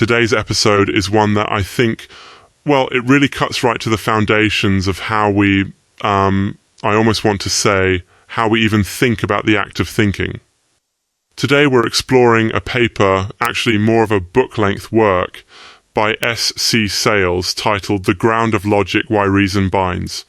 today's episode is one that I think, well, it really cuts right to the foundations of how we, I almost want to say, how we even think about the act of thinking. Today we're exploring a paper, actually more of a book-length work, by S.C. Sayles titled The Ground of Logic, Why Reason Binds,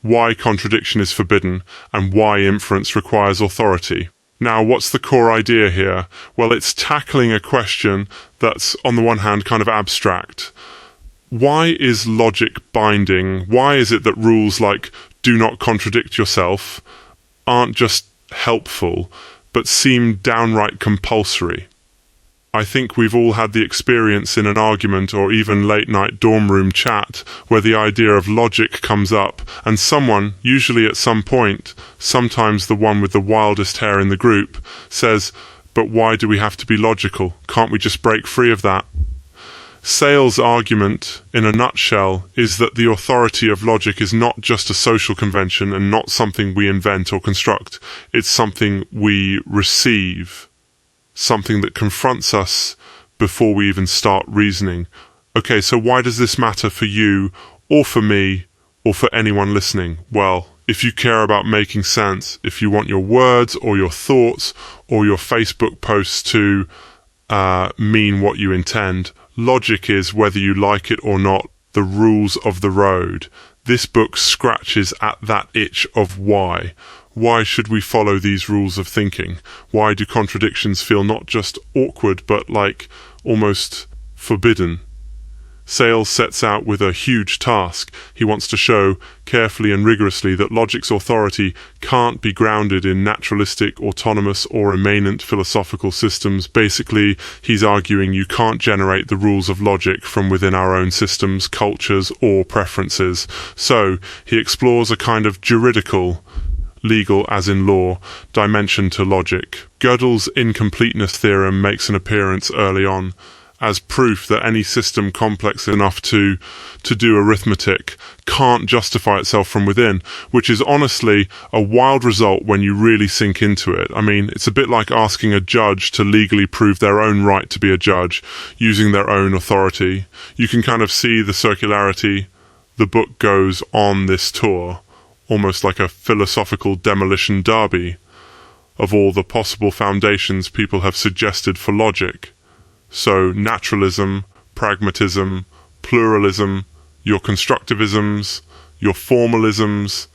Why Contradiction is Forbidden, and Why Inference Requires Authority. Now, what's the core idea here? Well, it's tackling a question that's, on the one hand, kind of abstract. Why is logic binding? Why is it that rules like do not contradict yourself aren't just helpful, but seem downright compulsory? I think we've all had the experience in an argument or even late-night dorm room chat where the idea of logic comes up and someone, usually at some point, sometimes the one with the wildest hair in the group, says, "But why do we have to be logical? Can't we just break free of that?" Sayles' argument, in a nutshell, is that the authority of logic is not just a social convention and not something we invent or construct. It's something we receive. Something that confronts us before we even start reasoning. Okay, so why does this matter for you, or for me, or for anyone listening? Well, if you care about making sense, if you want your words or your thoughts or your Facebook posts to mean what you intend, logic is, whether you like it or not, the rules of the road. This book scratches at that itch of why. Why should we follow these rules of thinking? Why do contradictions feel not just awkward, but like almost forbidden? Sayles sets out with a huge task. He wants to show carefully and rigorously that logic's authority can't be grounded in naturalistic, autonomous, or immanent philosophical systems. Basically, he's arguing you can't generate the rules of logic from within our own systems, cultures, or preferences. So, he explores a kind of juridical, legal as in law, dimension to logic. Gödel's incompleteness theorem makes an appearance early on as proof that any system complex enough to do arithmetic can't justify itself from within, which is honestly a wild result when you really sink into it. I mean, it's a bit like asking a judge to legally prove their own right to be a judge using their own authority. You can kind of see the circularity. The book goes on this tour, almost like a philosophical demolition derby of all the possible foundations people have suggested for logic. So naturalism, pragmatism, pluralism, your constructivisms, your formalisms,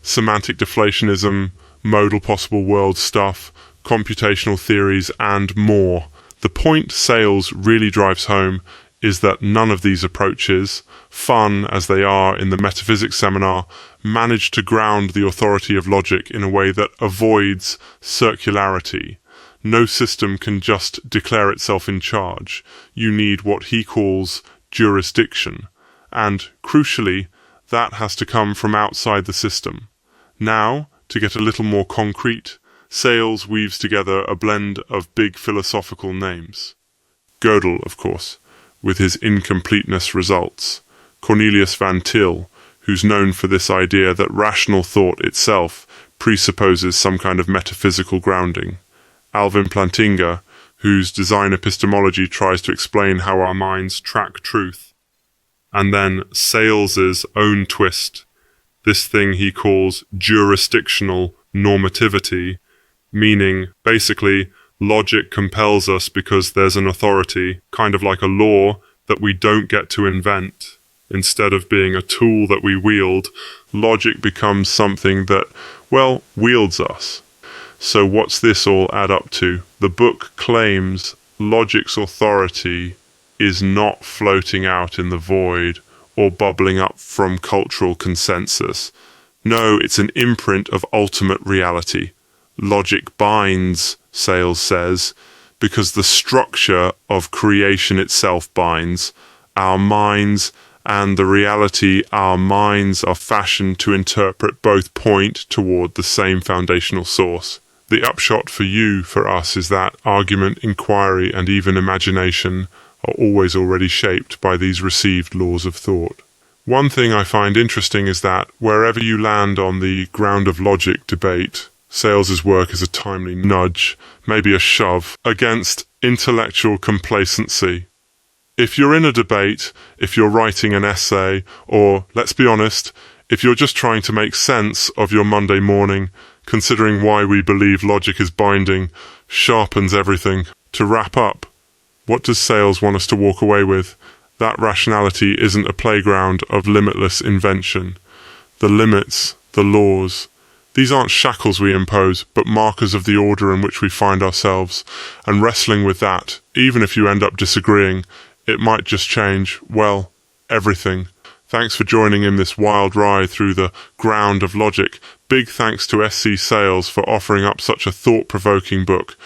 semantic deflationism, modal possible world stuff, computational theories, and more. The point Sayles really drives home is that none of these approaches, fun as they are in the metaphysics seminar, manage to ground the authority of logic in a way that avoids circularity. No system can just declare itself in charge. You need what he calls jurisdiction. And, crucially, that has to come from outside the system. Now, to get a little more concrete, Sayles weaves together a blend of big philosophical names. Gödel, of course, with his incompleteness results. Cornelius van Til, who's known for this idea that rational thought itself presupposes some kind of metaphysical grounding. Alvin Plantinga, whose design epistemology tries to explain how our minds track truth. And then Sayles' own twist, this thing he calls jurisdictional normativity, meaning, basically, logic compels us because there's an authority, kind of like a law that we don't get to invent. Instead of being a tool that we wield, logic becomes something that, well, wields us. So what's this all add up to? The book claims logic's authority is not floating out in the void or bubbling up from cultural consensus. No, it's an imprint of ultimate reality. Logic binds, Sayles says, because the structure of creation itself binds. Our minds and the reality our minds are fashioned to interpret both point toward the same foundational source. The upshot for you, for us, is that argument, inquiry, and even imagination are always already shaped by these received laws of thought. One thing I find interesting is that wherever you land on the ground of logic debate, Sayles' work is a timely nudge, maybe a shove, against intellectual complacency. If you're in a debate, if you're writing an essay, or, let's be honest, if you're just trying to make sense of your Monday morning, considering why we believe logic is binding, sharpens everything. To wrap up, what does Sayles want us to walk away with? That rationality isn't a playground of limitless invention. The limits, the laws, these aren't shackles we impose, but markers of the order in which we find ourselves. And wrestling with that, even if you end up disagreeing, it might just change, well, everything. Thanks for joining in this wild ride through the ground of logic. Big thanks to SC Sayles for offering up such a thought-provoking book.